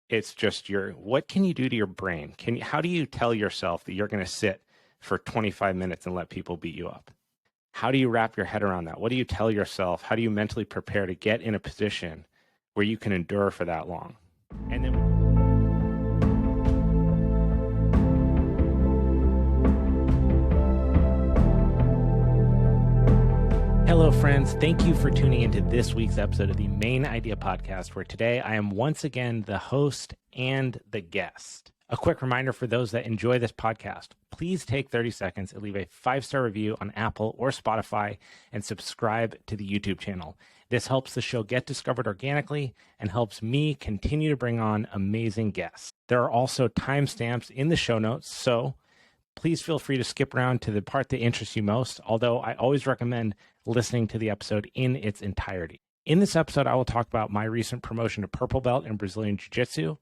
It's just what can you do to your brain? How do you tell yourself that you're going to sit for 25 minutes and let people beat you up? How do you wrap your head around that? What do you tell yourself? How do you mentally prepare to get in a position where you can endure for that long? And then hello, friends. Thank you for tuning into this week's episode of the Mayn Idea Podcast, where today I am once again the host and the guest. A quick reminder for those that enjoy this podcast, please take 30 seconds and leave a 5-star review on Apple or Spotify and subscribe to the YouTube channel. This helps the show get discovered organically and helps me continue to bring on amazing guests. There are also timestamps in the show notes, so please feel free to skip around to the part that interests you most, although I always recommend listening to the episode in its entirety. In this episode, I will talk about my recent promotion to purple belt in Brazilian Jiu-Jitsu,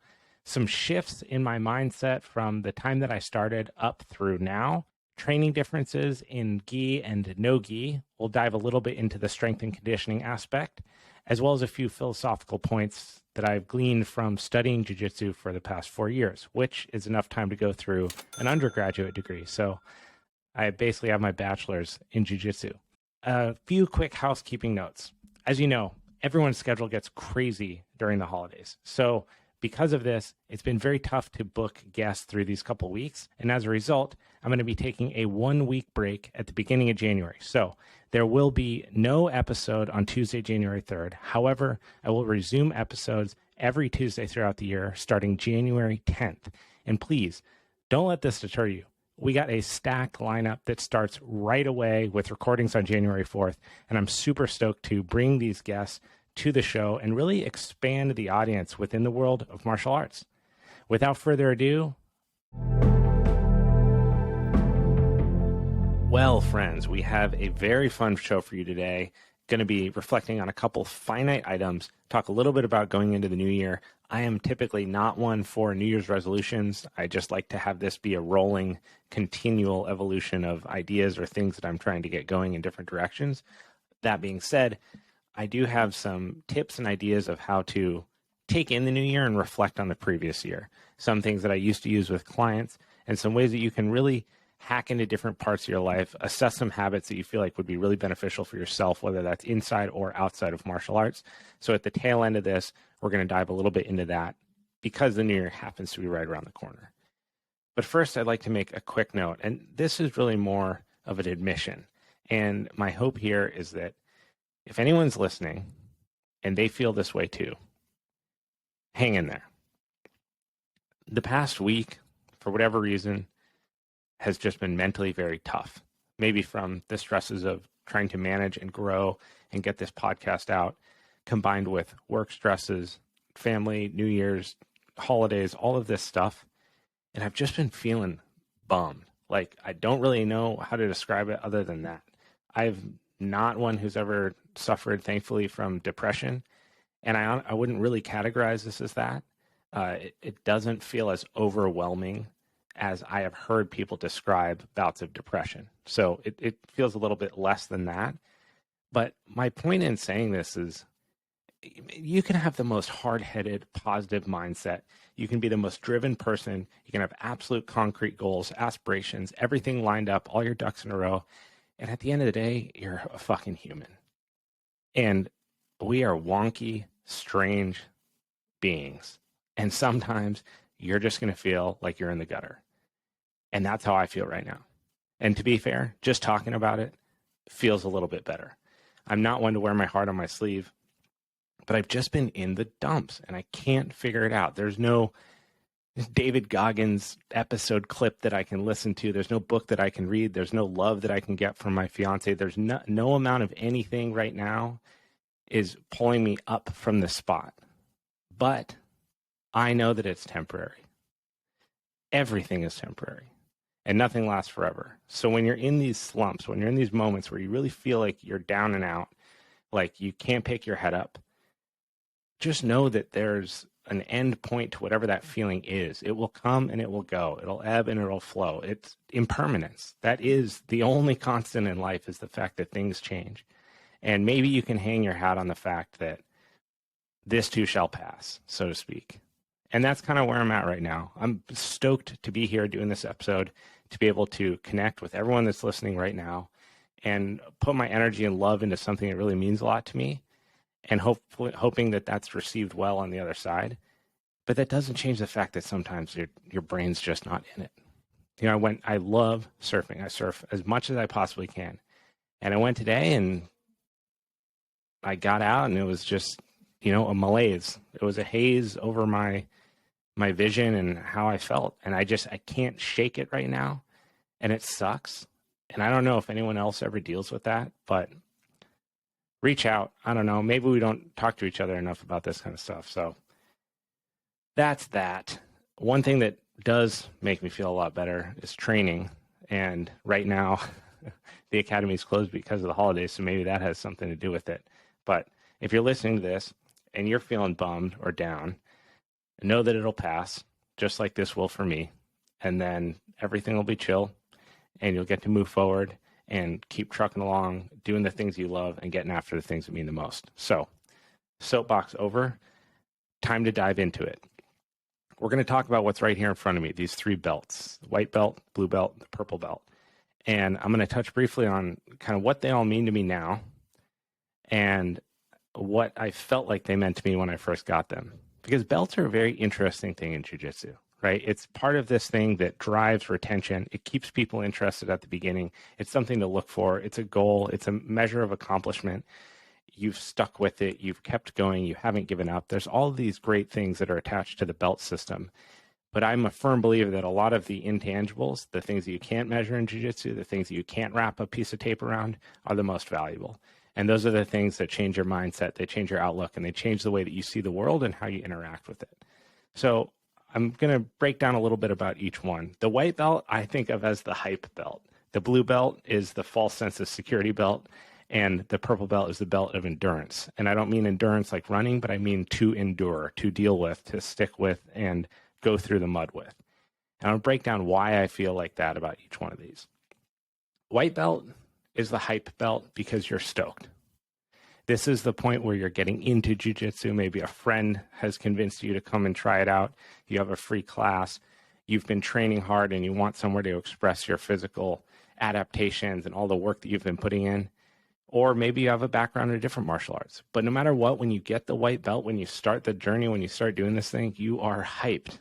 some shifts in my mindset from the time that I started up through now, training differences in gi and no gi. We'll dive a little bit into the strength and conditioning aspect, as well as a few philosophical points that I've gleaned from studying jiu-jitsu for the past 4 years, which is enough time to go through an undergraduate degree. So I basically have my bachelor's in jiu-jitsu. A few quick housekeeping notes. As you know, everyone's schedule gets crazy during the holidays. So because of this, it's been very tough to book guests through these couple weeks. And as a result, I'm going to be taking a 1-week break at the beginning of January. So there will be no episode on Tuesday, January 3rd. However, I will resume episodes every Tuesday throughout the year, starting January 10th. And please, don't let this deter you. We got a stacked lineup that starts right away with recordings on January 4th. And I'm super stoked to bring these guests to the show and really expand the audience within the world of martial arts. Without further ado, well, friends, we have a very fun show for you today. Going to be reflecting on a couple finite items, talk a little bit about going into the new year. I am typically not one for New Year's resolutions. I just like to have this be a rolling, continual evolution of ideas or things that I'm trying to get going in different directions. That being said, I do have some tips and ideas of how to take in the new year and reflect on the previous year. Some things that I used to use with clients and some ways that you can really hack into different parts of your life, assess some habits that you feel like would be really beneficial for yourself, whether that's inside or outside of martial arts. So at the tail end of this, we're going to dive a little bit into that because the new year happens to be right around the corner. But first, I'd like to make a quick note, and this is really more of an admission. And my hope here is that if anyone's listening and they feel this way too, hang in there. The past week, for whatever reason, has just been mentally very tough. Maybe from the stresses of trying to manage and grow and get this podcast out, combined with work stresses, family, New Year's, holidays, all of this stuff. And I've just been feeling bummed. Like, I don't really know how to describe it other than that. I've not one who's ever suffered, thankfully, from depression. And I wouldn't really categorize this as that. It doesn't feel as overwhelming as I have heard people describe bouts of depression. So it feels a little bit less than that. But my point in saying this is you can have the most hard-headed, positive mindset. You can be the most driven person. You can have absolute concrete goals, aspirations, everything lined up, all your ducks in a row. And at the end of the day, you're a fucking human. And we are wonky, strange beings. And sometimes you're just going to feel like you're in the gutter. And that's how I feel right now. And to be fair, just talking about it feels a little bit better. I'm not one to wear my heart on my sleeve, but I've just been in the dumps and I can't figure it out. There's no David Goggins episode clip that I can listen to. There's no book that I can read. There's no love that I can get from my fiance. There's no amount of anything right now is pulling me up from the spot. But I know that it's temporary. Everything is temporary and nothing lasts forever. So when you're in these slumps, when you're in these moments where you really feel like you're down and out, like you can't pick your head up, just know that there's an end point to whatever that feeling is. It will come and it will go. It'll ebb and it'll flow. It's impermanence. That is the only constant in life, is the fact that things change. And maybe you can hang your hat on the fact that this too shall pass, so to speak. And that's kind of where I'm at right now. I'm stoked to be here doing this episode, to be able to connect with everyone that's listening right now and put my energy and love into something that really means a lot to me, and hoping that that's received well on the other side. But that doesn't change the fact that sometimes your brain's just not in it. You know, I love surfing. I surf as much as I possibly can. And I went today and I got out and it was just, a malaise. It was a haze over my vision and how I felt. And I can't shake it right now. And it sucks. And I don't know if anyone else ever deals with that, but reach out. I don't know. Maybe we don't talk to each other enough about this kind of stuff. So that's that. One thing that does make me feel a lot better is training. And right now, the academy is closed because of the holidays, so maybe that has something to do with it. But if you're listening to this and you're feeling bummed or down, know that it'll pass, just like this will for me. And then everything will be chill, and you'll get to move forward and keep trucking along, doing the things you love and getting after the things that mean the most. So, soapbox over. Time to dive into it. We're going to talk about what's right here in front of me, these 3 belts: the white belt, blue belt, the purple belt. And I'm going to touch briefly on kind of what they all mean to me now and what I felt like they meant to me when I first got them. Because belts are a very interesting thing in jiu-jitsu, right? It's part of this thing that drives retention. It keeps people interested at the beginning. It's something to look for. It's a goal. It's a measure of accomplishment. You've stuck with it. You've kept going. You haven't given up. There's all of these great things that are attached to the belt system. But I'm a firm believer that a lot of the intangibles, the things that you can't measure in jiu-jitsu, the things that you can't wrap a piece of tape around, are the most valuable. And those are the things that change your mindset, they change your outlook, and they change the way that you see the world and how you interact with it. So I'm going to break down a little bit about each one. The white belt I think of as the hype belt. The blue belt is the false sense of security belt, and the purple belt is the belt of endurance. And I don't mean endurance like running, but I mean to endure, to deal with, to stick with, and go through the mud with. And I'll break down why I feel like that about each one of these. White belt is the hype belt because you're stoked. This is the point where you're getting into jiu-jitsu. Maybe a friend has convinced you to come and try it out. You have a free class. You've been training hard and you want somewhere to express your physical adaptations and all the work that you've been putting in. Or maybe you have a background in different martial arts. But no matter what, when you get the white belt, when you start the journey, when you start doing this thing, you are hyped.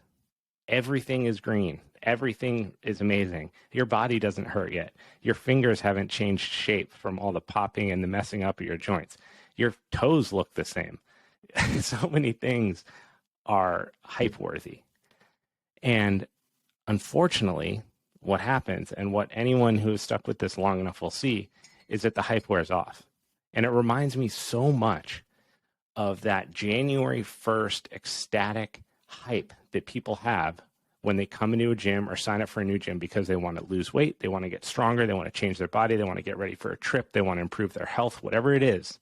Everything is green. Everything is amazing. Your body doesn't hurt yet. Your fingers haven't changed shape from all the popping and the messing up of your joints. Your toes look the same. So many things are hype worthy. And unfortunately, what happens, and what anyone who is stuck with this long enough will see, is that the hype wears off. And it reminds me so much of that January 1st ecstatic hype that people have when they come into a gym or sign up for a new gym because they want to lose weight, they want to get stronger, they want to change their body, they want to get ready for a trip, they want to improve their health, whatever it is.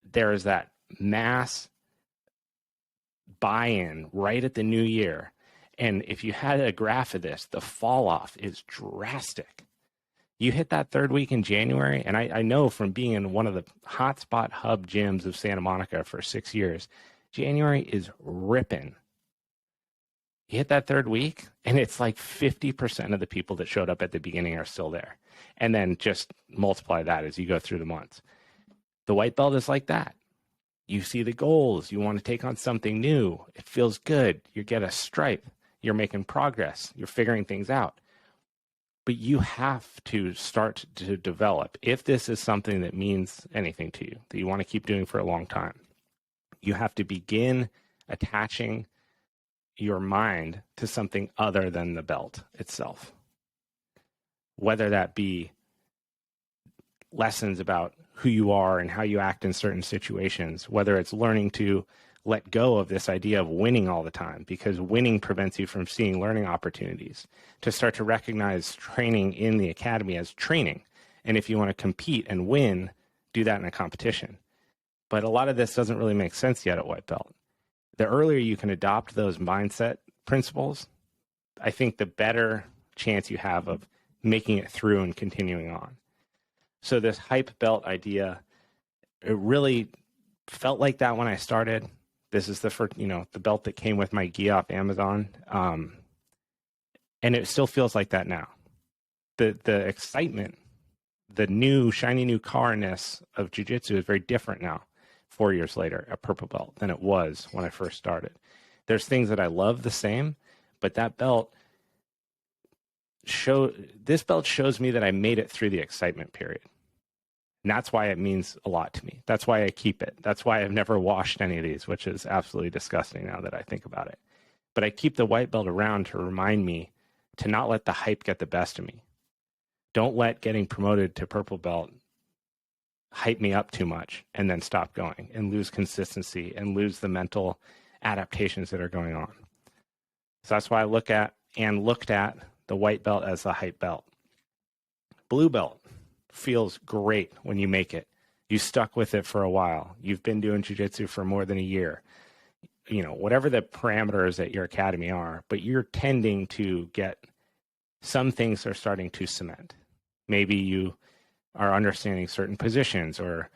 There is that mass buy-in right at the new year. And if you had a graph of this, the fall off is drastic. You hit that 3rd week in January, and I know from being in one of the hotspot hub gyms of Santa Monica for 6 years, January is ripping. You hit that 3rd week, and it's like 50% of the people that showed up at the beginning are still there. And then just multiply that as you go through the months. The white belt is like that. You see the goals. You want to take on something new. It feels good. You get a stripe. You're making progress. You're figuring things out. But you have to start to develop, if this is something that means anything to you, that you want to keep doing for a long time, you have to begin attaching your mind to something other than the belt itself. Whether that be lessons about who you are and how you act in certain situations, whether it's learning to let go of this idea of winning all the time, because winning prevents you from seeing learning opportunities, to start to recognize training in the academy as training. And if you want to compete and win, do that in a competition. But a lot of this doesn't really make sense yet at white belt. The earlier you can adopt those mindset principles, I think the better chance you have of making it through and continuing on. So this hype belt idea, it really felt like that when I started. This is the first, the belt that came with my gi off Amazon. And it still feels like that now. The excitement, the new shiny new carness of jiu-jitsu is very different now, 4 years later at purple belt, than it was when I first started. There's things that I love the same, but that belt shows me that I made it through the excitement period. And that's why it means a lot to me. That's why I keep it. That's why I've never washed any of these, which is absolutely disgusting now that I think about it. But I keep the white belt around to remind me to not let the hype get the best of me. Don't let getting promoted to purple belt hype me up too much and then stop going and lose consistency and lose the mental adaptations that are going on. So that's why I looked at the white belt as the hype belt. Blue belt feels great when you make it. You stuck with it for a while. You've been doing jiu-jitsu for more than a year. Whatever the parameters at your academy are, but you're tending to get some things are starting to cement. Maybe you are understanding certain positions or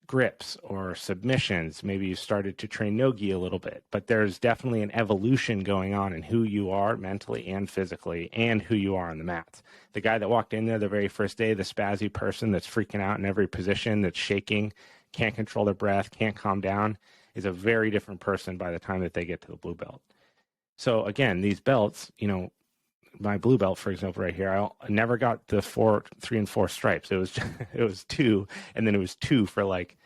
grips or submissions. Maybe you started to train no-gi a little bit, but there's definitely an evolution going on in who you are mentally and physically and who you are on the mats. The guy that walked in there the very first day, the spazzy person that's freaking out in every position, that's shaking, can't control their breath, can't calm down, is a very different person by the time that they get to the blue belt. So again, these belts, my blue belt, for example, right here, I never got the 3 and 4 stripes. It was 2, and then it was 2 for like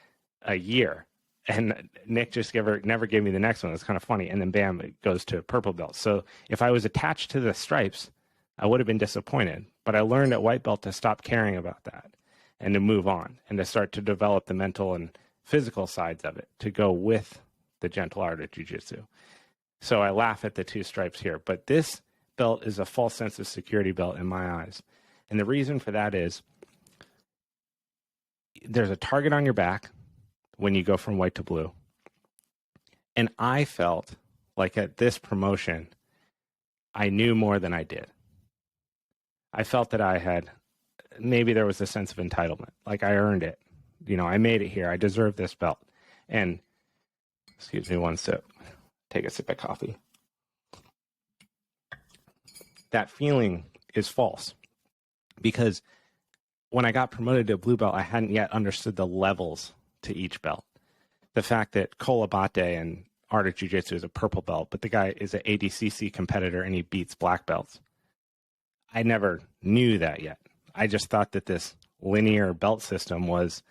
a year. And Nick just never gave me the next one. It's kind of funny. And then bam, it goes to purple belt. So if I was attached to the stripes, I would have been disappointed. But I learned at white belt to stop caring about that and to move on and to start to develop the mental and physical sides of it to go with the gentle art of jiu-jitsu. So I laugh at the 2 stripes here, but this belt is a false sense of security belt in my eyes. And the reason for that is there's a target on your back when you go from white to blue. And I felt like at this promotion, I knew more than I did. I felt that maybe there was a sense of entitlement, like I earned it. I made it here. I deserve this belt. And excuse me one sip. Take a sip of coffee. That feeling is false because when I got promoted to blue belt, I hadn't yet understood the levels to each belt. The fact that Kolabate and Art of Jiu-Jitsu is a purple belt, but the guy is an ADCC competitor and he beats black belts. I never knew that yet. I just thought that this linear belt system was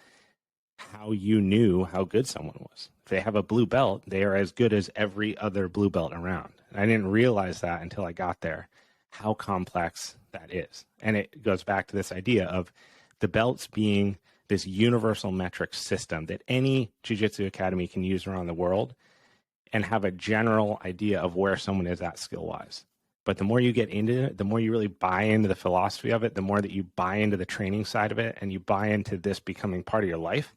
how you knew how good someone was. If they have a blue belt, they are as good as every other blue belt around. And I didn't realize that until I got there, how complex that is. And it goes back to this idea of the belts being this universal metric system that any jiu-jitsu academy can use around the world and have a general idea of where someone is at skill-wise. But the more you get into it, the more you really buy into the philosophy of it, the more that you buy into the training side of it and you buy into this becoming part of your life,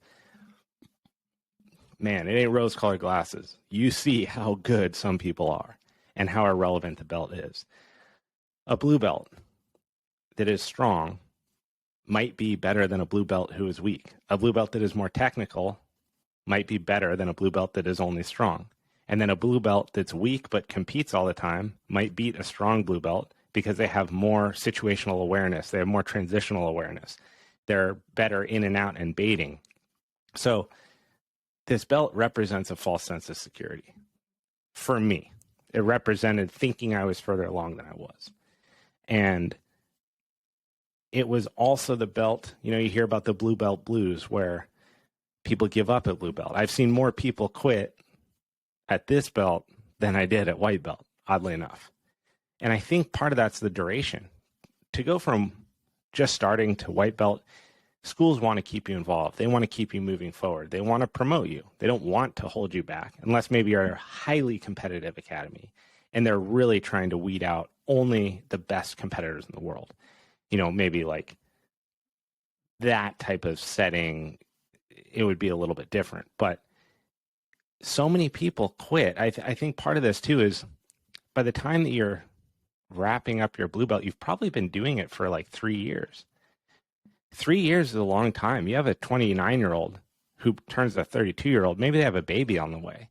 man, it ain't rose-colored glasses. You see how good some people are and how irrelevant the belt is. A blue belt that is strong might be better than a blue belt who is weak. A blue belt that is more technical might be better than a blue belt that is only strong. And then a blue belt that's weak but competes all the time might beat a strong blue belt because they have more situational awareness. They have more transitional awareness. They're better in and out and baiting. So this belt represents a false sense of security. For me, it represented thinking I was further along than I was. And it was also the belt, you hear about the blue belt blues where people give up at blue belt. I've seen more people quit at this belt than I did at white belt, oddly enough. And I think part of that's the duration. To go from just starting to white belt, schools want to keep you involved. They want to keep you moving forward. They want to promote you. They don't want to hold you back unless maybe you're a highly competitive academy and they're really trying to weed out only the best competitors in the world. Maybe like that type of setting, it would be a little bit different. But so many people quit. I think part of this too is by the time that you're wrapping up your blue belt, you've probably been doing it for like 3 years. 3 years is a long time. You have a 29-year-old who turns a 32-year-old. Maybe they have a baby on the way.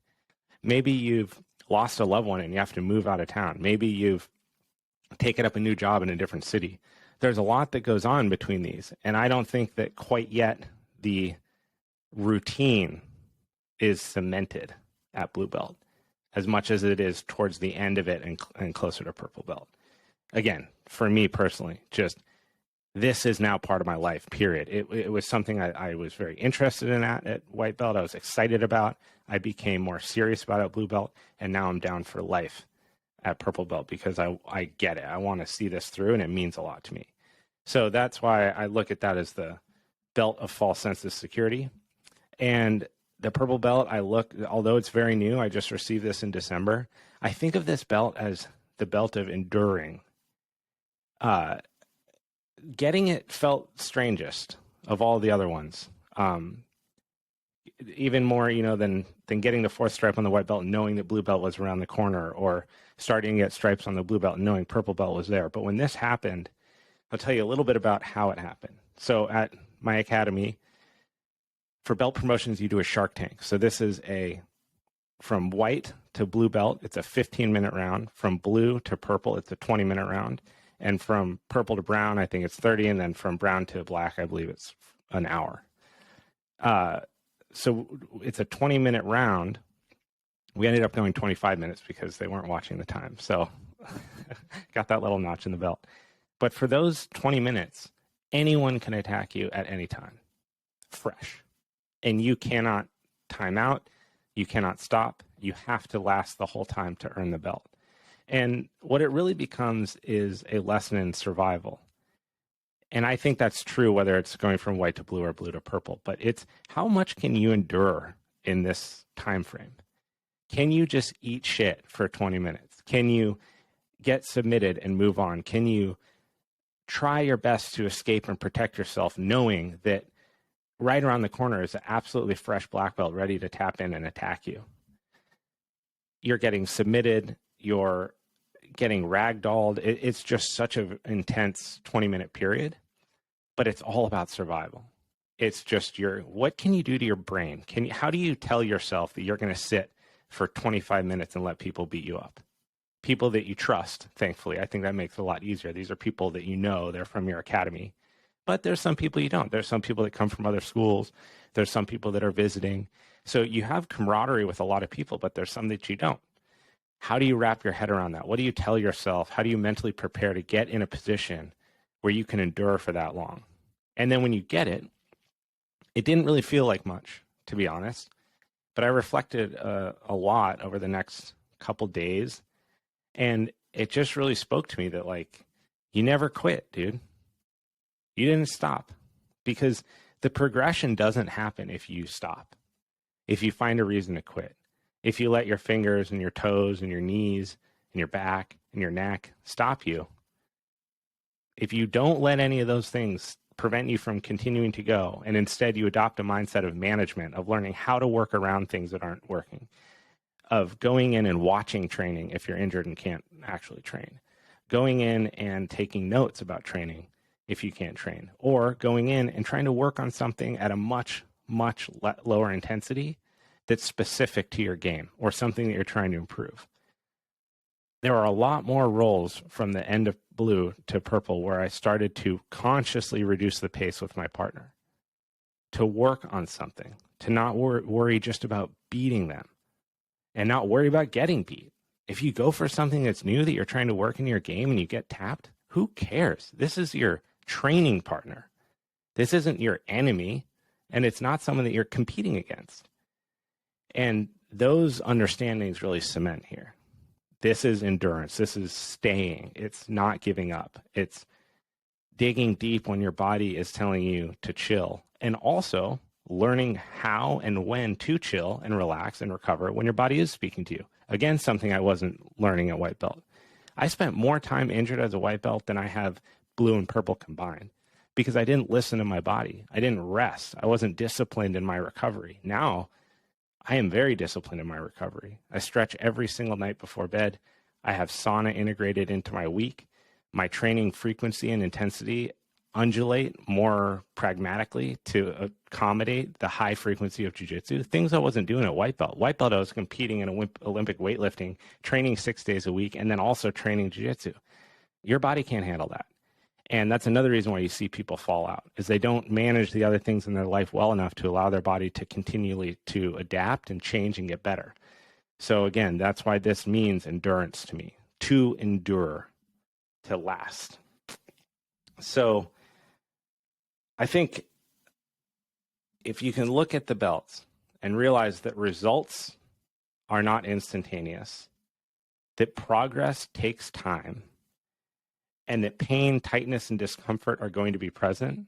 Maybe you've lost a loved one and you have to move out of town. Maybe you've taken up a new job in a different city. There's a lot that goes on between these. And I don't think that quite yet the routine is cemented at blue belt as much as it is towards the end of it and closer to purple belt. Again, for me personally, just this is now part of my life, period. It was something I was very interested in at white belt. I was excited about. I became more serious about it at blue belt, and now I'm down for life at purple belt because I get it. I want to see this through, and it means a lot to me. So that's why I look at that as the belt of false sense of security. And the purple belt, although it's very new, I just received this in December. I think of this belt as the belt of enduring. Getting it felt strangest of all the other ones. Even more, than getting the 4th stripe on the white belt and knowing that blue belt was around the corner, or starting to get stripes on the blue belt and knowing purple belt was there. But when this happened, I'll tell you a little bit about how it happened. So at my academy, for belt promotions, you do a Shark Tank. So this is from white to blue belt, it's a 15-minute round. From blue to purple, it's a 20-minute round. And from purple to brown, I think it's 30. And then from brown to black, I believe it's an hour. So it's a 20-minute round. We ended up going 25 minutes because they weren't watching the time. So got that little notch in the belt. But for those 20 minutes, anyone can attack you at any time, fresh. And you cannot time out. You cannot stop. You have to last the whole time to earn the belt. And what it really becomes is a lesson in survival. And I think that's true whether it's going from white to blue or blue to purple. But it's how much can you endure in this time frame? Can you just eat shit for 20 minutes? Can you get submitted and move on? Can you try your best to escape and protect yourself, knowing that right around the corner is an absolutely fresh black belt ready to tap in and attack you? You're getting submitted. You're getting ragdolled. It's just such an intense 20-minute period, but it's all about survival. It's just what can you do to your brain? How do you tell yourself that you're going to sit for 25 minutes and let people beat you up? People that you trust, thankfully. I think that makes it a lot easier. These are people that you know, they're from your academy. But there's some people you don't. There's some people that come from other schools. There's some people that are visiting. So you have camaraderie with a lot of people, but there's some that you don't. How do you wrap your head around that? What do you tell yourself? How do you mentally prepare to get in a position where you can endure for that long? And then when you get it, it didn't really feel like much, to be honest. But I reflected a lot over the next couple days. And it just really spoke to me that, you never quit, dude. You didn't stop, because the progression doesn't happen if you stop, if you find a reason to quit, if you let your fingers and your toes and your knees and your back and your neck stop you. If you don't let any of those things prevent you from continuing to go, and instead you adopt a mindset of management, of learning how to work around things that aren't working, of going in and watching training if you're injured and can't actually train, going in and taking notes about training if you can't train, or going in and trying to work on something at a much, much lower intensity that's specific to your game or something that you're trying to improve. There are a lot more rolls from the end of blue to purple where I started to consciously reduce the pace with my partner, to work on something, to not worry just about beating them and not worry about getting beat. If you go for something that's new that you're trying to work in your game and you get tapped, who cares? This is your training partner. This isn't your enemy, and it's not someone that you're competing against. And those understandings really cement here. This is endurance. This is staying. It's not giving up. It's digging deep when your body is telling you to chill, and also learning how and when to chill and relax and recover when your body is speaking to you. Again, something I wasn't learning at white belt. I spent more time injured as a white belt than I have blue and purple combined, because I didn't listen to my body. I didn't rest. I wasn't disciplined in my recovery. Now, I am very disciplined in my recovery. I stretch every single night before bed. I have sauna integrated into my week. My training frequency and intensity undulate more pragmatically to accommodate the high frequency of jiu-jitsu, things I wasn't doing at white belt. White belt, I was competing in Olympic weightlifting, training 6 days a week, and then also training jiu-jitsu. Your body can't handle that. And that's another reason why you see people fall out, is they don't manage the other things in their life well enough to allow their body to continually to adapt and change and get better. So again, that's why this means endurance to me, to endure, to last. So I think if you can look at the belts and realize that results are not instantaneous, that progress takes time, and that pain, tightness, and discomfort are going to be present,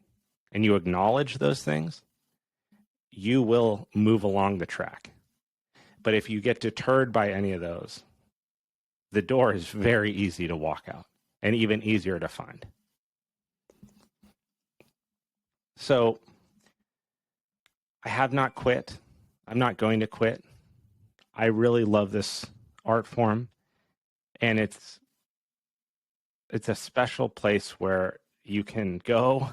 and you acknowledge those things, you will move along the track. But if you get deterred by any of those, the door is very easy to walk out and even easier to find. So I have not quit. I'm not going to quit. I really love this art form, and it's a special place where you can go,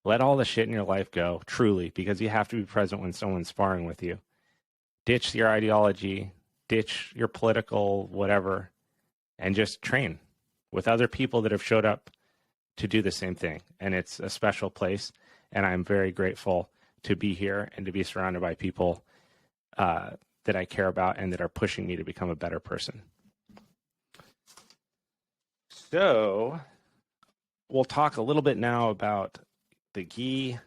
let all the shit in your life go, truly, because you have to be present when someone's sparring with you. Ditch your ideology, ditch your political whatever, and just train with other people that have showed up to do the same thing. And it's a special place, and I'm very grateful to be here and to be surrounded by people that I care about and that are pushing me to become a better person. So we'll talk a little bit now about the gi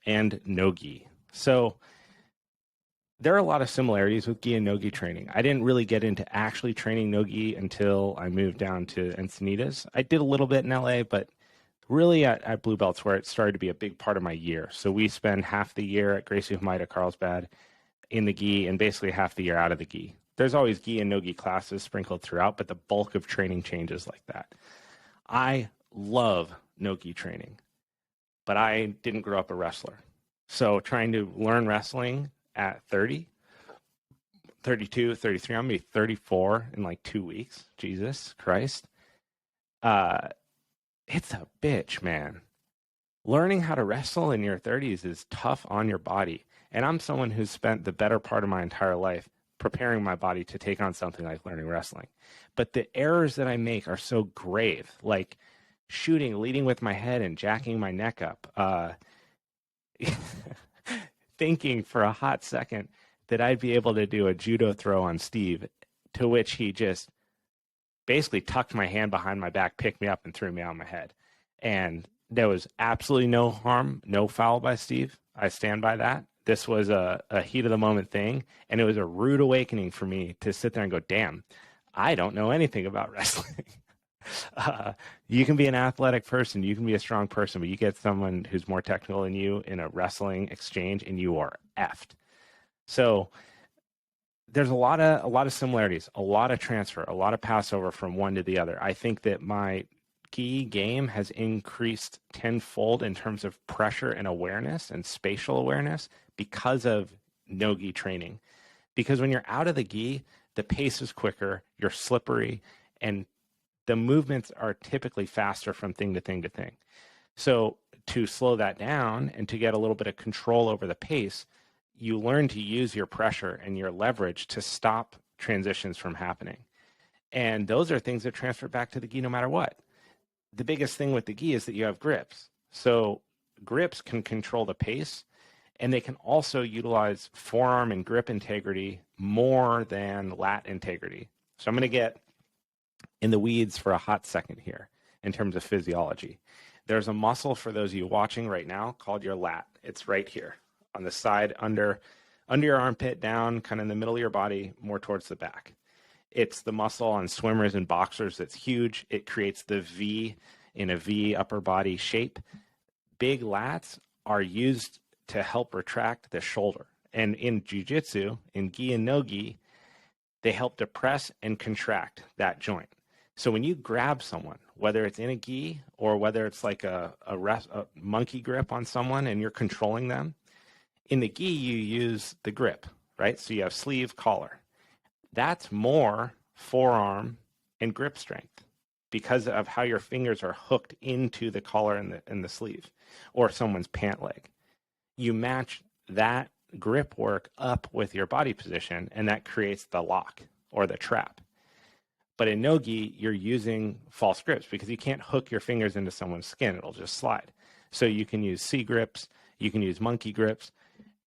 and no gi. So there are a lot of similarities with gi and no gi training. I didn't really get into actually training no gi until I moved down to Encinitas. I did a little bit in LA, but really at Blue Belts where it started to be a big part of my year. So we spend half the year at Gracie, Humaitá, Carlsbad in the gi and basically half the year out of the gi. There's always gi and no gi classes sprinkled throughout, but the bulk of training changes like that. I love no gi training, but I didn't grow up a wrestler. So trying to learn wrestling at 30, 32, 33, I'm going to be 34 in like 2 weeks. Jesus Christ. It's a bitch, man. Learning how to wrestle in your 30s is tough on your body. And I'm someone who's spent the better part of my entire life preparing my body to take on something like learning wrestling. But the errors that I make are so grave, like shooting, leading with my head and jacking my neck up, thinking for a hot second that I'd be able to do a judo throw on Steve, to which he just basically tucked my hand behind my back, picked me up, and threw me on my head. And there was absolutely no harm, no foul by Steve. I stand by that. This was a heat of the moment thing, and it was a rude awakening for me to sit there and go, damn, I don't know anything about wrestling. You can be an athletic person, you can be a strong person, but you get someone who's more technical than you in a wrestling exchange, and you are effed. So there's a lot of similarities, a lot of transfer, a lot of passover from one to the other. I think that my gi game has increased tenfold in terms of pressure and awareness and spatial awareness because of no gi training. Because when you're out of the gi, the pace is quicker, you're slippery, and the movements are typically faster from thing to thing to thing. So to slow that down and to get a little bit of control over the pace, you learn to use your pressure and your leverage to stop transitions from happening. And those are things that transfer back to the gi no matter what. The biggest thing with the gi is that you have grips. So grips can control the pace, and they can also utilize forearm and grip integrity more than lat integrity. So I'm going to get in the weeds for a hot second here in terms of physiology. There's a muscle for those of you watching right now called your lat. It's right here on the side under your armpit, down kind of in the middle of your body, more towards the back. It's the muscle on swimmers and boxers that's huge. It creates the V in a V upper body shape. Big lats are used to help retract the shoulder. And in jiu-jitsu, in gi and no gi, they help depress and contract that joint. So when you grab someone, whether it's in a gi or whether it's like a monkey grip on someone and you're controlling them, in the gi you use the grip, right? So you have sleeve, collar. That's more forearm and grip strength. because of how your fingers are hooked into the collar and the sleeve or someone's pant leg. You match that grip work up with your body position, and that creates the lock or the trap. But in no-gi, you're using false grips because you can't hook your fingers into someone's skin. It'll just slide. So you can use C grips, you can use monkey grips.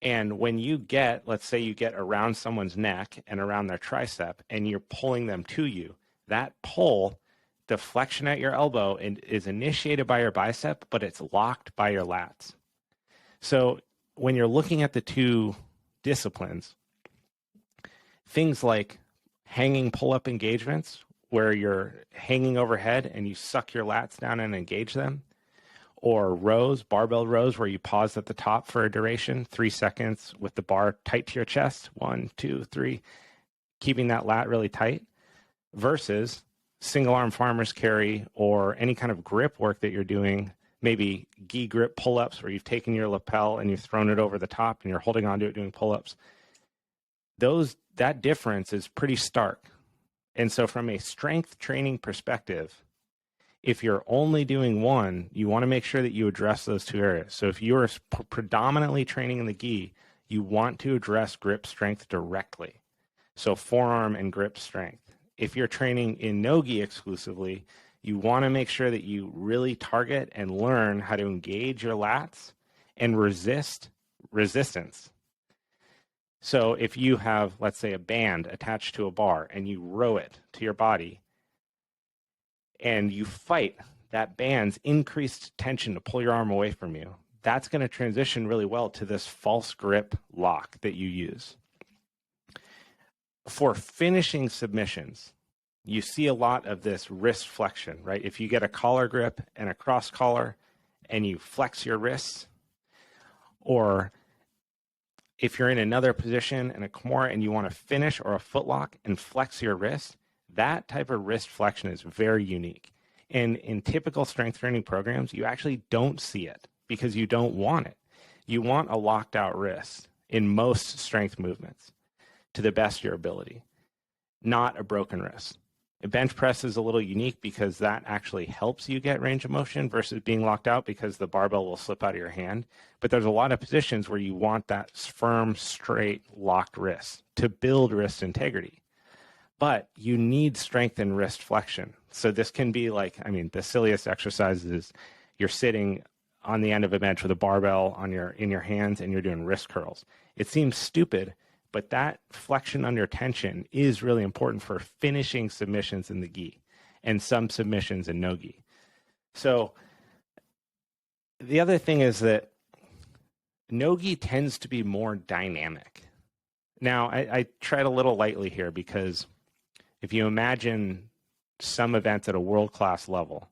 And when you get, let's say you get around someone's neck and around their tricep and you're pulling them to you, that pull, the flexion at your elbow is initiated by your bicep, but it's locked by your lats. So when you're looking at the two disciplines, things like hanging pull-up engagements where you're hanging overhead and you suck your lats down and engage them, or rows, barbell rows, where you pause at the top for a duration, 3 seconds with the bar tight to your chest, 1, 2, 3, keeping that lat really tight, versus single arm farmer's carry or any kind of grip work that you're doing, maybe gi grip pull-ups where you've taken your lapel and you've thrown it over the top and you're holding onto it doing pull-ups. That difference is pretty stark. And so from a strength training perspective, if you're only doing one, you want to make sure that you address those two areas. So if you're predominantly training in the gi, you want to address grip strength directly. So forearm and grip strength. If you're training in no-gi exclusively, you want to make sure that you really target and learn how to engage your lats and resist resistance. So if you have, let's say, a band attached to a bar and you row it to your body and you fight that band's increased tension to pull your arm away from you, that's going to transition really well to this false grip lock that you use. For finishing submissions, you see a lot of this wrist flexion, right? If you get a collar grip and a cross collar and you flex your wrists, or if you're in another position in a Kimura and you want to finish or a footlock and flex your wrist, that type of wrist flexion is very unique. And in typical strength training programs, you actually don't see it because you don't want it. You want a locked out wrist in most strength movements to the best of your ability, not a broken wrist. A bench press is a little unique because that actually helps you get range of motion versus being locked out because the barbell will slip out of your hand. But there's a lot of positions where you want that firm, straight, locked wrist to build wrist integrity. But you need strength in wrist flexion. So this can be like, the silliest exercise is you're sitting on the end of a bench with a barbell in your hands and you're doing wrist curls. It seems stupid, but that flexion under tension is really important for finishing submissions in the gi and some submissions in no gi. So the other thing is that no gi tends to be more dynamic. Now, I tread a little lightly here because if you imagine some events at a world-class level,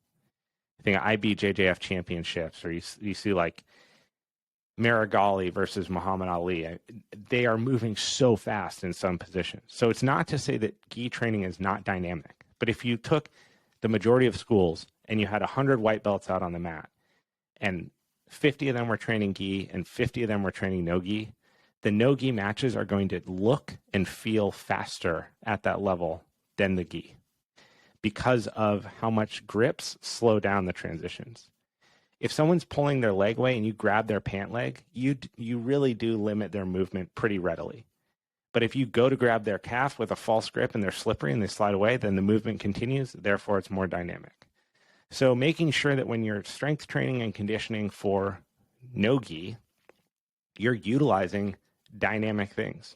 I think IBJJF championships, or you see like Marigali versus Muhammad Ali, they are moving so fast in some positions. So it's not to say that gi training is not dynamic, but if you took the majority of schools and you had 100 white belts out on the mat and 50 of them were training gi and 50 of them were training no gi, the no gi matches are going to look and feel faster at that level than the gi because of how much grips slow down the transitions. If someone's pulling their leg away and you grab their pant leg, you really do limit their movement pretty readily. But if you go to grab their calf with a false grip and they're slippery and they slide away, then the movement continues. Therefore, it's more dynamic. So making sure that when you're strength training and conditioning for no-gi, you're utilizing dynamic things,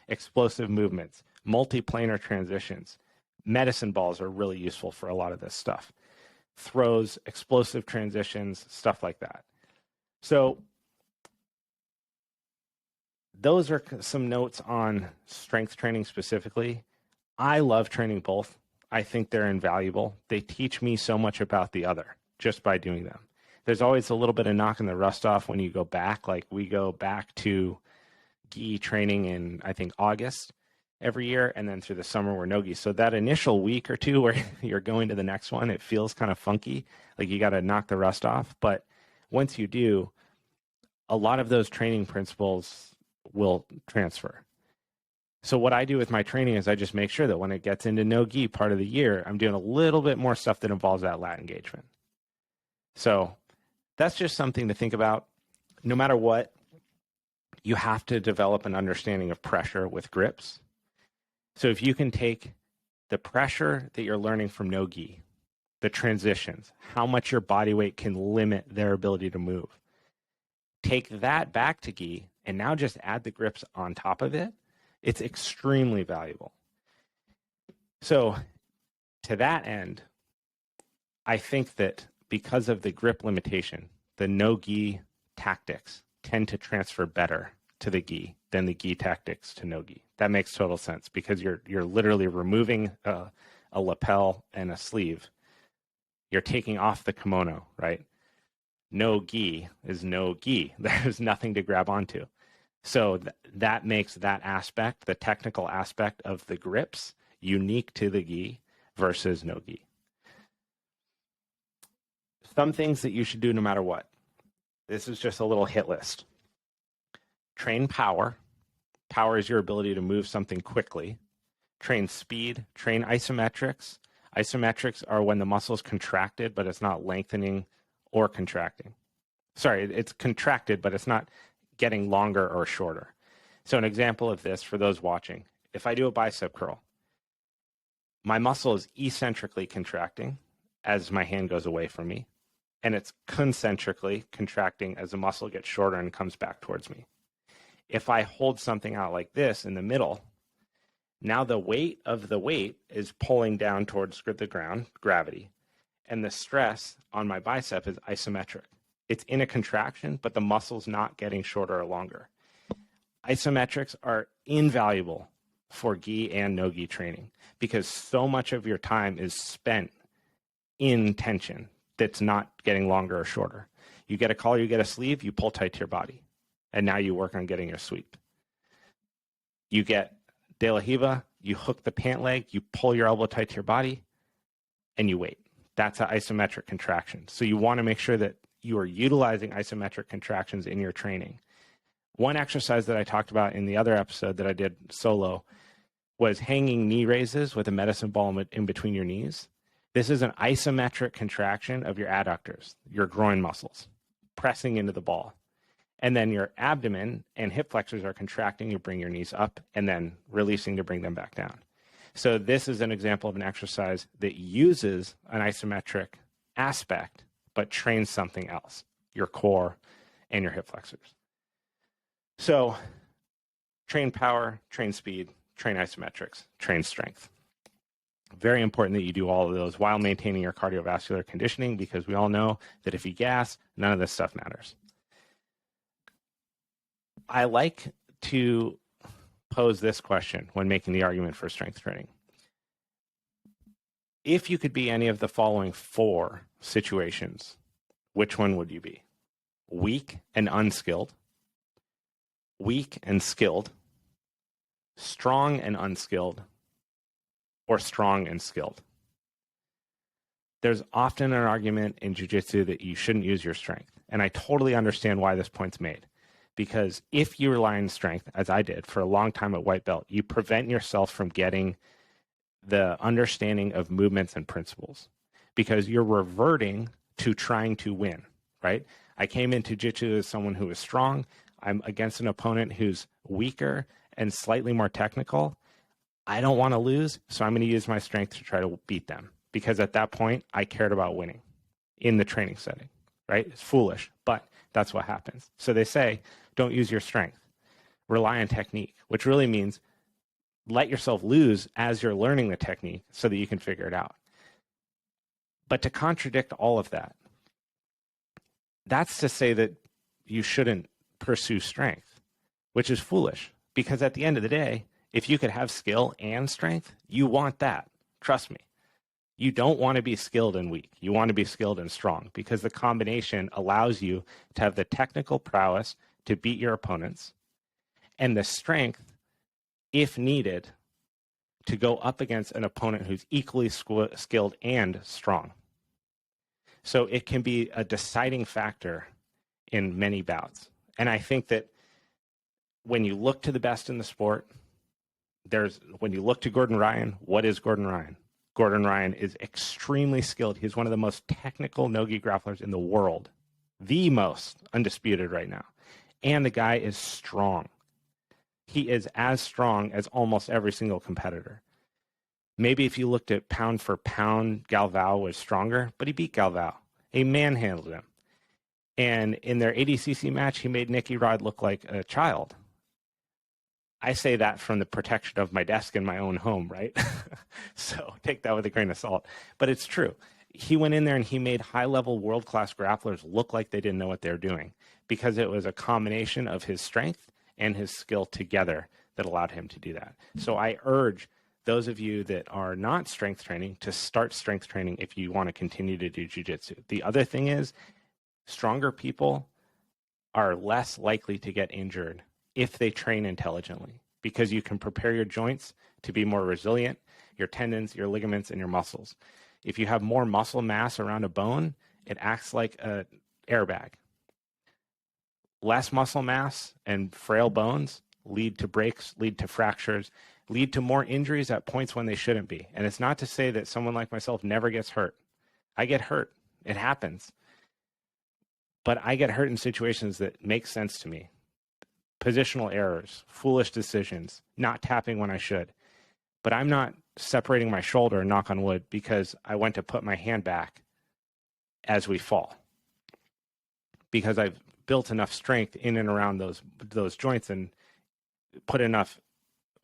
explosive movements, multiplanar transitions. Medicine balls are really useful for a lot of this stuff. Throws, explosive transitions, stuff like that. So those are some notes on strength training specifically. I love training both. I think they're invaluable. They teach me so much about the other just by doing them. There's always a little bit of knocking the rust off when you go back. Like we go back to gi training in, I think, August every year, and then through the summer we're no gi. So that initial week or two where you're going to the next one, it feels kind of funky, like you got to knock the rust off. But once you do, a lot of those training principles will transfer. So what I do with my training is I just make sure that when it gets into no-gi part of the year, I'm doing a little bit more stuff that involves that lat engagement. So that's just something to think about. No matter what, you have to develop an understanding of pressure with grips. So if you can take the pressure that you're learning from no-gi, the transitions, how much your body weight can limit their ability to move, take that back to gi, and now just add the grips on top of it, it's extremely valuable. So to that end, I think that because of the grip limitation, the no-gi tactics tend to transfer better to the gi than the gi tactics to no-gi. That makes total sense because you're literally removing a lapel and a sleeve. You're taking off the kimono, right? No gi is no gi. There's nothing to grab onto. So that makes that aspect, the technical aspect of the grips, unique to the gi versus no gi. Some things that you should do no matter what. This is just a little hit list. Train power. Power is your ability to move something quickly. Train speed. Train isometrics. Isometrics are when the muscle is contracted, but it's not lengthening or contracting. Sorry, it's contracted, but it's not getting longer or shorter. So an example of this for those watching, if I do a bicep curl, my muscle is eccentrically contracting as my hand goes away from me, and it's concentrically contracting as the muscle gets shorter and comes back towards me. If I hold something out like this in the middle, now the weight of the weight is pulling down towards the ground, gravity, and the stress on my bicep is isometric. It's in a contraction, but the muscle's not getting shorter or longer. Isometrics are invaluable for gi and no-gi training because so much of your time is spent in tension that's not getting longer or shorter. You get a collar, you get a sleeve, you pull tight to your body, and now you work on getting your sweep. You get de la Riva, you hook the pant leg, you pull your elbow tight to your body, and you wait. That's an isometric contraction. So you want to make sure that you are utilizing isometric contractions in your training. One exercise that I talked about in the other episode that I did solo was hanging knee raises with a medicine ball in between your knees. This is an isometric contraction of your adductors, your groin muscles, pressing into the ball. And then your abdomen and hip flexors are contracting. You bring your knees up and then releasing to bring them back down. So this is an example of an exercise that uses an isometric aspect, but trains something else, your core and your hip flexors. So train power, train speed, train isometrics, train strength. Very important that you do all of those while maintaining your cardiovascular conditioning because we all know that if you gas, none of this stuff matters. I like to pose this question when making the argument for strength training. If you could be any of the following 4 situations, which one would you be? Weak and unskilled, weak and skilled, strong and unskilled, or strong and skilled? There's often an argument in jiu-jitsu that you shouldn't use your strength, and I totally understand why this point's made. Because if you rely on strength, as I did for a long time at white belt, you prevent yourself from getting the understanding of movements and principles because you're reverting to trying to win, right? I came into jiu-jitsu as someone who is strong. I'm against an opponent who's weaker and slightly more technical. I don't want to lose, so I'm going to use my strength to try to beat them because at that point, I cared about winning in the training setting, right? It's foolish, but that's what happens. So they say, don't use your strength. Rely on technique, which really means let yourself lose as you're learning the technique so that you can figure it out. But to contradict all of that, that's to say that you shouldn't pursue strength, which is foolish because at the end of the day, if you could have skill and strength, you want that. Trust me. You don't want to be skilled and weak. You want to be skilled and strong because the combination allows you to have the technical prowess to beat your opponents and the strength, if needed, to go up against an opponent who's equally skilled and strong. So it can be a deciding factor in many bouts. And I think that when you look to the best in the sport, when you look to Gordon Ryan, what is Gordon Ryan? Gordon Ryan is extremely skilled. He's one of the most technical no-gi grapplers in the world, the most undisputed right now. And the guy is strong. He is as strong as almost every single competitor. Maybe if you looked at pound for pound, Galvao was stronger, but he beat Galvao. He manhandled him. And in their ADCC match, he made Nicky Rod look like a child. I say that from the protection of my desk in my own home, right? So take that with a grain of salt. But it's true. He went in there and he made high-level world-class grapplers look like they didn't know what they were doing because it was a combination of his strength and his skill together that allowed him to do that. So I urge those of you that are not strength training to start strength training if you want to continue to do jiu-jitsu. The other thing is stronger people are less likely to get injured if they train intelligently, because you can prepare your joints to be more resilient, your tendons, your ligaments, and your muscles. If you have more muscle mass around a bone, it acts like an airbag. Less muscle mass and frail bones lead to breaks, lead to fractures, lead to more injuries at points when they shouldn't be. And it's not to say that someone like myself never gets hurt. I get hurt. It happens. But I get hurt in situations that make sense to me. Positional errors, foolish decisions, not tapping when I should. But I'm not separating my shoulder, knock on wood, because I went to put my hand back as we fall. Because I've built enough strength in and around those joints and put enough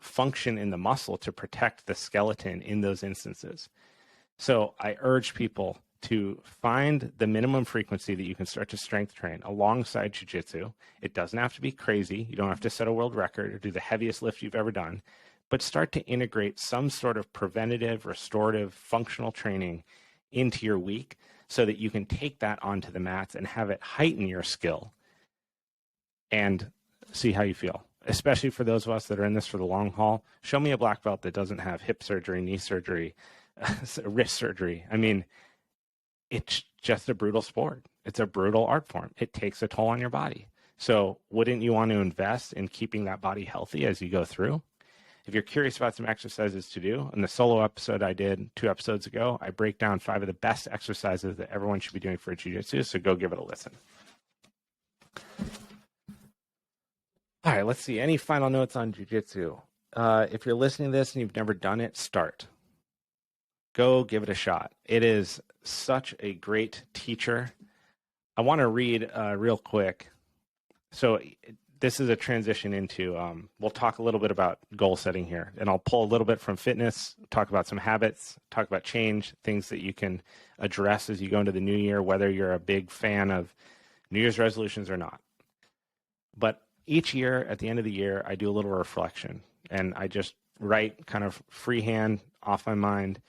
function in the muscle to protect the skeleton in those instances. So I urge people to find the minimum frequency that you can start to strength train alongside jiu-jitsu. It doesn't have to be crazy. You don't have to set a world record or do the heaviest lift you've ever done, but start to integrate some sort of preventative, restorative, functional training into your week so that you can take that onto the mats and have it heighten your skill and see how you feel. Especially for those of us that are in this for the long haul. Show me a black belt that doesn't have hip surgery, knee surgery, wrist surgery. I mean, it's just a brutal sport. It's a brutal art form. It takes a toll on your body. So wouldn't you want to invest in keeping that body healthy as you go through? If you're curious about some exercises to do, in the solo episode I did 2 episodes ago, I break down 5 of the best exercises that everyone should be doing for jiu-jitsu, so go give it a listen. All right, let's see. Any final notes on jiu-jitsu? If you're listening to this and you've never done it, start. Go give it a shot. It is such a great teacher. I want to read real quick. So this is a transition into, we'll talk a little bit about goal setting here, and I'll pull a little bit from fitness, talk about some habits, talk about change, things that you can address as you go into the new year, whether you're a big fan of New Year's resolutions or not. But each year, at the end of the year, I do a little reflection, and I just write kind of freehand, off my mind,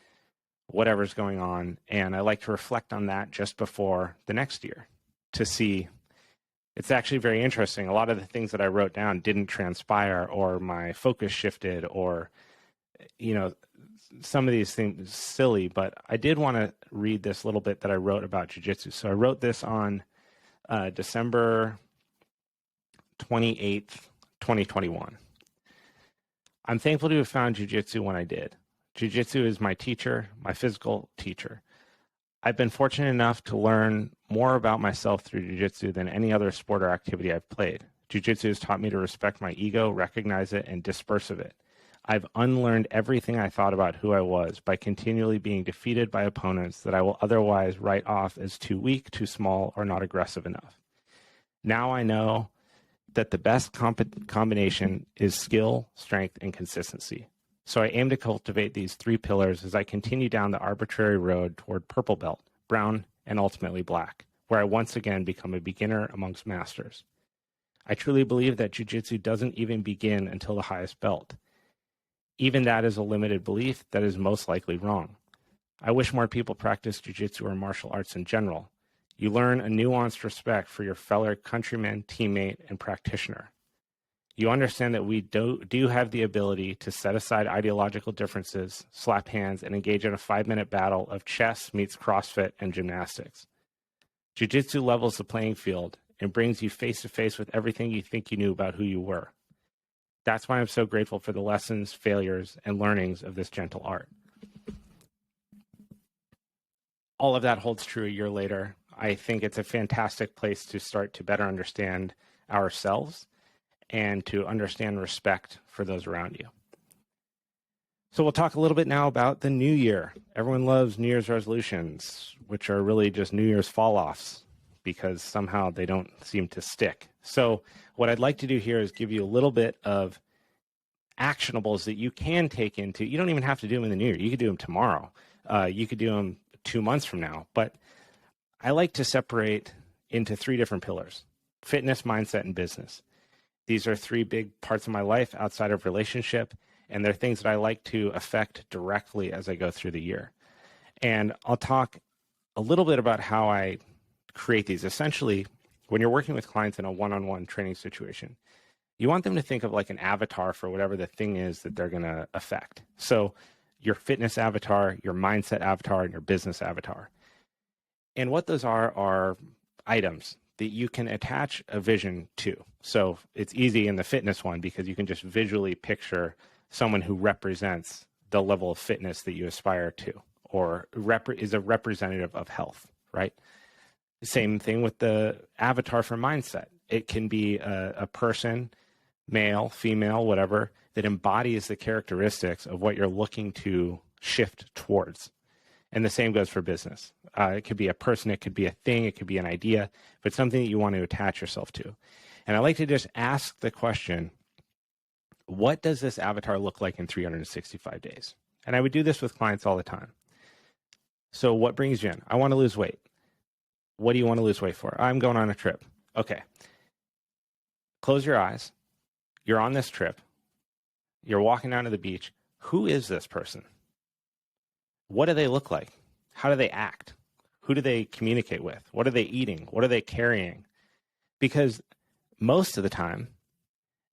whatever's going on, and I like to reflect on that just before the next year to see. It's actually very interesting. A lot of the things that I wrote down didn't transpire, or my focus shifted, or, some of these things silly, but I did want to read this little bit that I wrote about jiu-jitsu. So I wrote this on December 28th, 2021. I'm thankful to have found jiu-jitsu when I did. Jiu-jitsu is my teacher, my physical teacher. I've been fortunate enough to learn more about myself through jiu-jitsu than any other sport or activity I've played. Jiu-jitsu has taught me to respect my ego, recognize it, and disperse of it. I've unlearned everything I thought about who I was by continually being defeated by opponents that I will otherwise write off as too weak, too small, or not aggressive enough. Now I know that the best combination is skill, strength, and consistency. So I aim to cultivate these 3 pillars as I continue down the arbitrary road toward purple belt, brown, and ultimately black, where I once again become a beginner amongst masters. I truly believe that jiu-jitsu doesn't even begin until the highest belt. Even that is a limited belief that is most likely wrong. I wish more people practice jiu-jitsu or martial arts in general. You learn a nuanced respect for your fellow countryman, teammate, and practitioner. You understand that we do have the ability to set aside ideological differences, slap hands, and engage in a 5-minute battle of chess meets CrossFit and gymnastics. Jiu-jitsu levels the playing field and brings you face to face with everything you think you knew about who you were. That's why I'm so grateful for the lessons, failures, and learnings of this gentle art. All of that holds true a year later. I think it's a fantastic place to start to better understand ourselves and to understand respect for those around you. So we'll talk a little bit now about the new year. Everyone loves New Year's resolutions, which are really just New Year's fall-offs because somehow they don't seem to stick. So what I'd like to do here is give you a little bit of actionables that you can take into. You don't even have to do them in the new year. You could do them tomorrow. You could do them 2 months from now. But I like to separate into 3 different pillars: fitness, mindset, and business. These are 3 big parts of my life outside of relationship, and they're things that I like to affect directly as I go through the year. And I'll talk a little bit about how I create these. Essentially, when you're working with clients in a one-on-one training situation, you want them to think of like an avatar for whatever the thing is that they're going to affect. So your fitness avatar, your mindset avatar, and your business avatar. And what those are items that you can attach a vision to. So it's easy in the fitness one because you can just visually picture someone who represents the level of fitness that you aspire to, or is a representative of health, right? Same thing with the avatar for mindset. It can be a person, male, female, whatever, that embodies the characteristics of what you're looking to shift towards. And the same goes for business. It could be a person, it could be a thing, it could be an idea, but something that you want to attach yourself to. And I like to just ask the question, what does this avatar look like in 365 days? And I would do this with clients all the time. So what brings you in? I want to lose weight. What do you want to lose weight for? I'm going on a trip. Okay. Close your eyes. You're on this trip. You're walking down to the beach. Who is this person? What do they look like? How do they act? Who do they communicate with? What are they eating? What are they carrying? Because most of the time,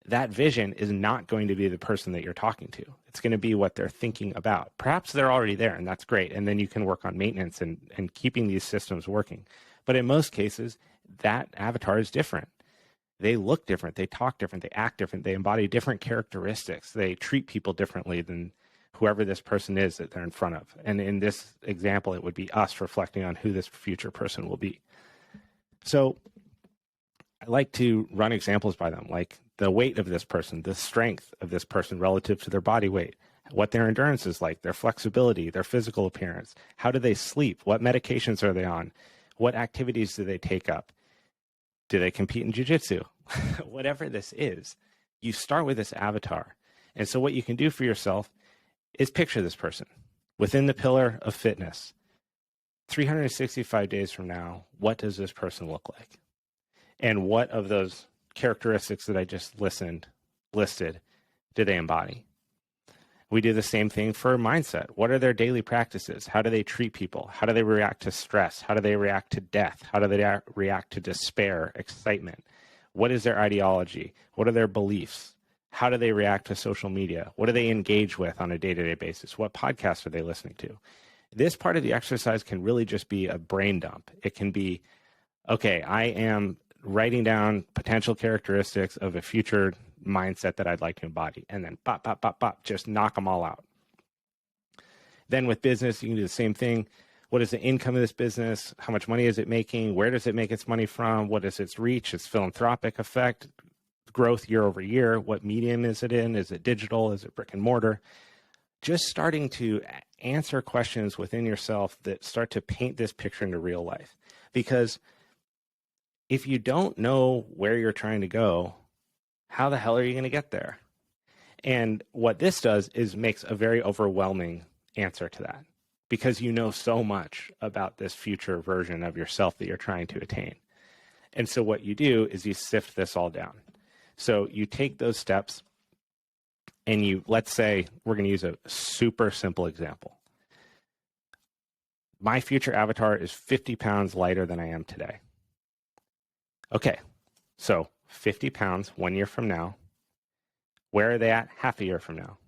that vision is not going to be the person that you're talking to. It's going to be what they're thinking about. Perhaps they're already there, and that's great. And then you can work on maintenance and keeping these systems working. But in most cases, that avatar is different. They look different. They talk different. They act different. They embody different characteristics. They treat people differently than whoever this person is that they're in front of. And in this example, it would be us reflecting on who this future person will be. So I like to run examples by them, like the weight of this person, the strength of this person relative to their body weight, what their endurance is like, their flexibility, their physical appearance, how do they sleep, what medications are they on, what activities do they take up, do they compete in jiu-jitsu, whatever this is, you start with this avatar. And so what you can do for yourself is picture this person within the pillar of fitness. 365 days from now, what does this person look like? And what of those characteristics that I just listed do they embody? We do the same thing for mindset. What are their daily practices? How do they treat people? How do they react to stress? How do they react to death? How do they react to despair, excitement? What is their ideology? What are their beliefs? How do they react to social media? What do they engage with on a day-to-day basis? What podcasts are they listening to? This part of the exercise can really just be a brain dump. It can be, okay, I am writing down potential characteristics of a future mindset that I'd like to embody, and then pop, pop, pop, pop, just knock them all out. Then with business, you can do the same thing. What is the income of this business? How much money is it making? Where does it make its money from? What is its reach, its philanthropic effect, growth year over year? What medium is it in? Is it digital? Is it brick and mortar? Just starting to answer questions within yourself that start to paint this picture into real life. Because if you don't know where you're trying to go, how the hell are you going to get there? And what this does is makes a very overwhelming answer to that, because you know so much about this future version of yourself that you're trying to attain. And so what you do is you sift this all down. So you take those steps and you, let's say, we're going to use a super simple example. My future avatar is 50 pounds lighter than I am today. Okay, so 50 pounds 1 year from now. Where are they at half a year from now?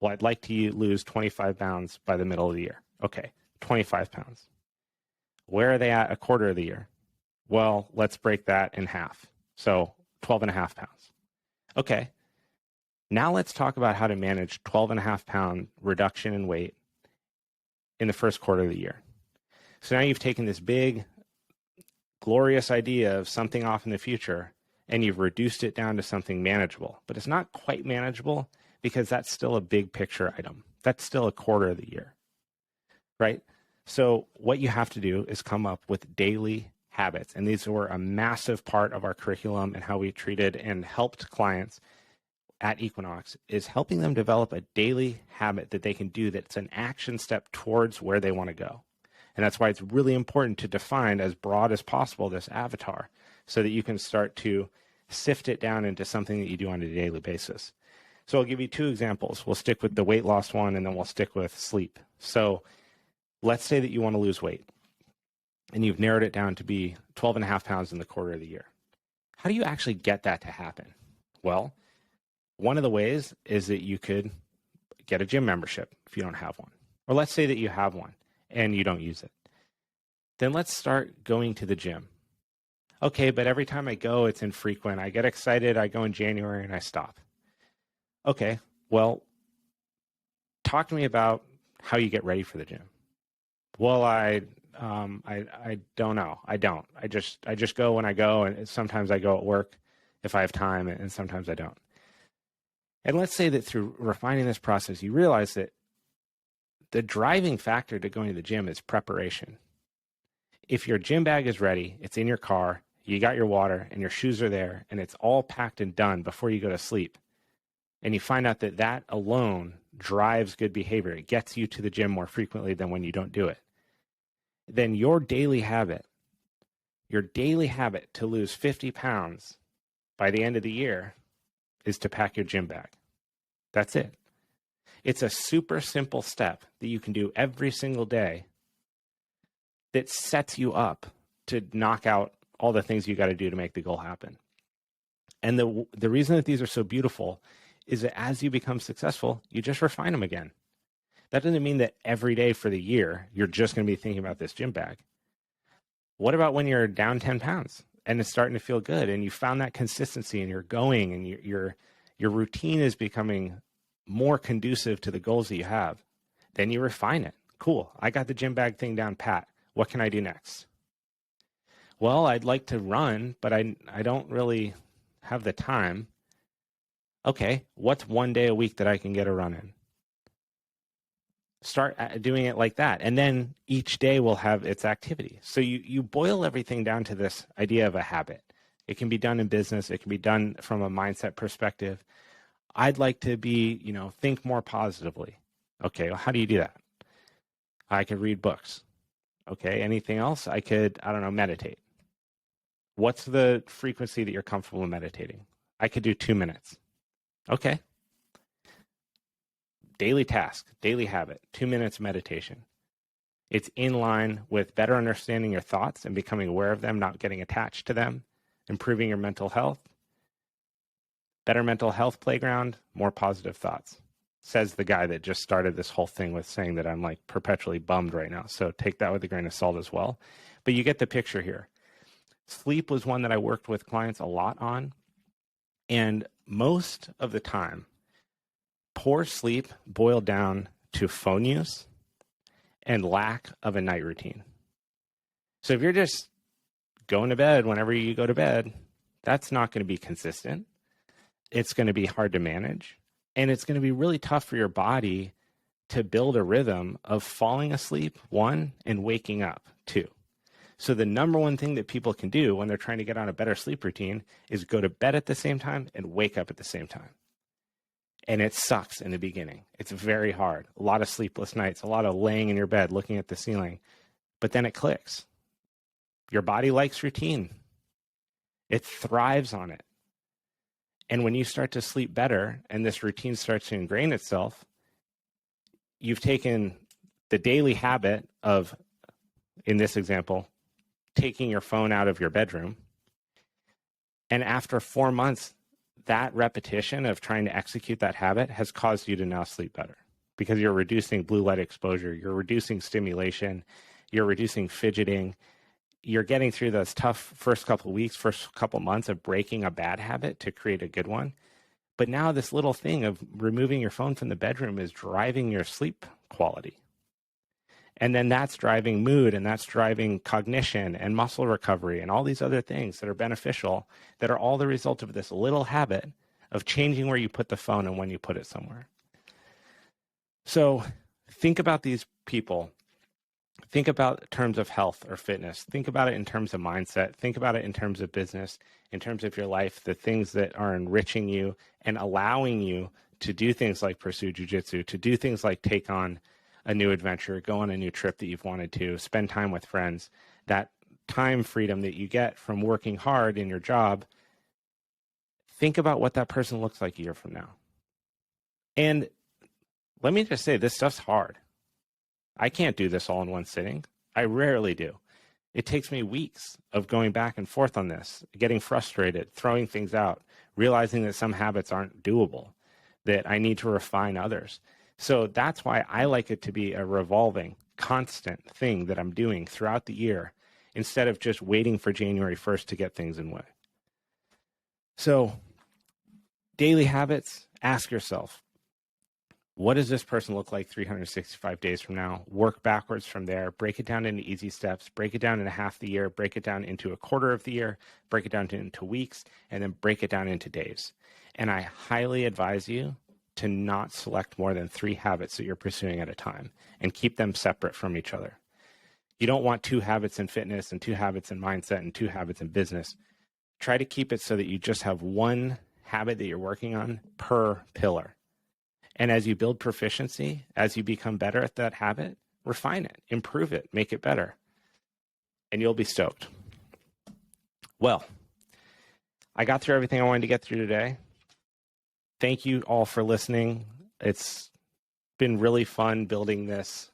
Well, I'd like to lose 25 pounds by the middle of the year. Okay, 25 pounds. Where are they at a quarter of the year? Well, let's break that in half. So 12 and a half pounds. Okay, Now let's talk about how to manage 12.5 pound reduction in weight in the first quarter of the year. So now you've taken this big, glorious idea of something off in the future and you've reduced it down to something manageable. But it's not quite manageable because that's still a big picture item. That's still a quarter of the year, right? So what you have to do is come up with daily habits. And these were a massive part of our curriculum and how we treated and helped clients at Equinox, is helping them develop a daily habit that they can do that's an action step towards where they want to go. And that's why it's really important to define as broad as possible this avatar so that you can start to sift it down into something that you do on a daily basis. So I'll give you two examples. We'll stick with the weight loss one and then we'll stick with sleep. So let's say that you want to lose weight and you've narrowed it down to be 12.5 pounds in the quarter of the year. How do you actually get that to happen? Well, one of the ways is that you could get a gym membership if you don't have one. Or let's say that you have one and you don't use it. Then let's start going to the gym. Okay, but every time I go, it's infrequent. I get excited, I go in January and I stop. Okay, well, talk to me about how you get ready for the gym. Well, I don't know. I don't. I just go when I go, and sometimes I go at work if I have time, and sometimes I don't. And let's say that through refining this process, you realize that the driving factor to going to the gym is preparation. If your gym bag is ready, it's in your car, you got your water and your shoes are there, and it's all packed and done before you go to sleep, and you find out that that alone drives good behavior, it gets you to the gym more frequently than when you don't do it, then your daily habit to lose 50 pounds by the end of the year is to pack your gym bag. That's it. It's a super simple step that you can do every single day that sets you up to knock out all the things you got to do to make the goal happen. And the reason that these are so beautiful is that as you become successful, you just refine them again. That doesn't mean that every day for the year, you're just going to be thinking about this gym bag. What about when you're down 10 pounds and it's starting to feel good and you found that consistency and you're going and your routine is becoming more conducive to the goals that you have? Then you refine it. Cool. I got the gym bag thing down pat. What can I do next? Well, I'd like to run, but I don't really have the time. Okay, what's one day a week that I can get a run in? Start doing it like that. And then each day will have its activity. So you boil everything down to this idea of a habit. It can be done in business. It can be done from a mindset perspective. I'd like to be, think more positively. Okay, well, how do you do that? I could read books. Okay, anything else? I could, meditate. What's the frequency that you're comfortable meditating? I could do 2 minutes. Okay. Daily task, daily habit, 2 minutes meditation. It's in line with better understanding your thoughts and becoming aware of them, not getting attached to them, improving your mental health. Better mental health playground, more positive thoughts. Says the guy that just started this whole thing with saying that I'm like perpetually bummed right now. So take that with a grain of salt as well. But you get the picture here. Sleep was one that I worked with clients a lot on. And most of the time, poor sleep boiled down to phone use and lack of a night routine. So if you're just going to bed whenever you go to bed, that's not going to be consistent. It's going to be hard to manage. And it's going to be really tough for your body to build a rhythm of falling asleep, 1, and waking up, 2. So the number one thing that people can do when they're trying to get on a better sleep routine is go to bed at the same time and wake up at the same time. And it sucks in the beginning. It's very hard. A lot of sleepless nights, a lot of laying in your bed, looking at the ceiling. But then it clicks. Your body likes routine. It thrives on it. And when you start to sleep better and this routine starts to ingrain itself, you've taken the daily habit of, in this example, taking your phone out of your bedroom. And after 4 months, that repetition of trying to execute that habit has caused you to now sleep better because you're reducing blue light exposure, you're reducing stimulation, you're reducing fidgeting, you're getting through those tough first couple of weeks, first couple of months of breaking a bad habit to create a good one. But now this little thing of removing your phone from the bedroom is driving your sleep quality. And then that's driving mood, and that's driving cognition and muscle recovery and all these other things that are beneficial, that are all the result of this little habit of changing where you put the phone and when you put it somewhere. So think about these people. Think about terms of health or fitness. Think about it in terms of mindset. Think about it in terms of business, in terms of your life, the things that are enriching you and allowing you to do things like pursue jujitsu, to do things like take on a new adventure, go on a new trip that you've wanted to, spend time with friends. That time freedom that you get from working hard in your job, think about what that person looks like a year from now. And let me just say, this stuff's hard. I can't do this all in one sitting. I rarely do. It takes me weeks of going back and forth on this, getting frustrated, throwing things out, realizing that some habits aren't doable, that I need to refine others. So that's why I like it to be a revolving, constant thing that I'm doing throughout the year, instead of just waiting for January 1st to get things in way. So daily habits, ask yourself, what does this person look like 365 days from now? Work backwards from there. Break it down into easy steps. Break it down into half the year. Break it down into a quarter of the year. Break it down into weeks. And then break it down into days. And I highly advise you to not select more than 3 habits that you're pursuing at a time and keep them separate from each other. You don't want 2 habits in fitness and 2 habits in mindset and 2 habits in business. Try to keep it so that you just have one habit that you're working on per pillar. And as you build proficiency, as you become better at that habit, refine it, improve it, make it better, and you'll be stoked. Well, I got through everything I wanted to get through today. Thank you all for listening. It's been really fun building this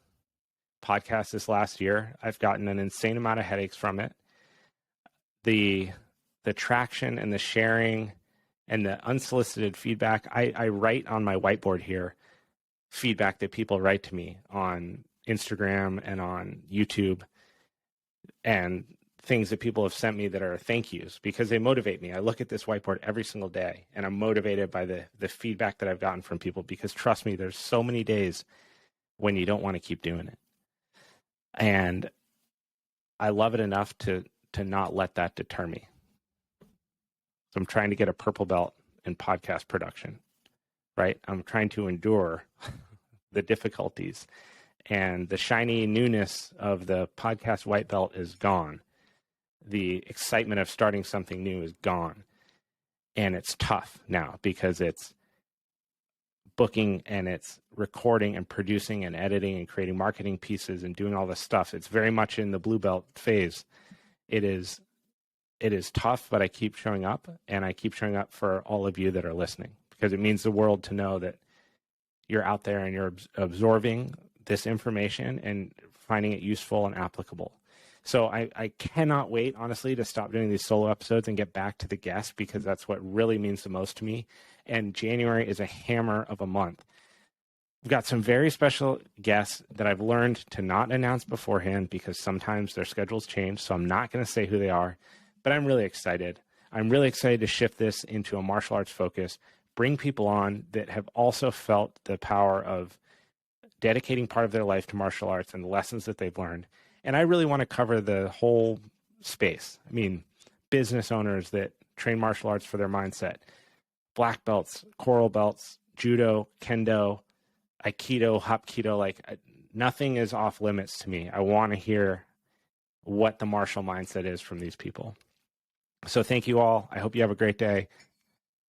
podcast this last year. I've gotten an insane amount of headaches from it. The traction and the sharing and the unsolicited feedback. I write on my whiteboard here feedback that people write to me on Instagram and on YouTube, and things that people have sent me that are thank yous, because they motivate me. I look at this whiteboard every single day and I'm motivated by the feedback that I've gotten from people, because trust me, there's so many days when you don't want to keep doing it. And I love it enough to not let that deter me. So I'm trying to get a purple belt in podcast production, right? I'm trying to endure the difficulties, and the shiny newness of the podcast white belt is gone. The excitement of starting something new is gone. And it's tough now because it's booking and it's recording and producing and editing and creating marketing pieces and doing all this stuff. It's very much in the blue belt phase. It is tough, but I keep showing up, and I keep showing up for all of you that are listening, because it means the world to know that you're out there and you're absorbing this information and finding it useful and applicable. So I cannot wait, honestly, to stop doing these solo episodes and get back to the guests, because that's what really means the most to me. And January is a hammer of a month. We've got some very special guests that I've learned to not announce beforehand, because sometimes their schedules change. So I'm not going to say who they are, but I'm really excited. I'm really excited to shift this into a martial arts focus, bring people on that have also felt the power of dedicating part of their life to martial arts and the lessons that they've learned. And I really want to cover the whole space. I mean, business owners that train martial arts for their mindset, black belts, coral belts, judo, kendo, aikido, hapkido, like nothing is off limits to me. I want to hear what the martial mindset is from these people. So thank you all. I hope you have a great day.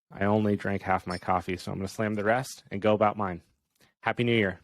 I only drank half my coffee, so I'm going to slam the rest and go about mine. Happy New Year.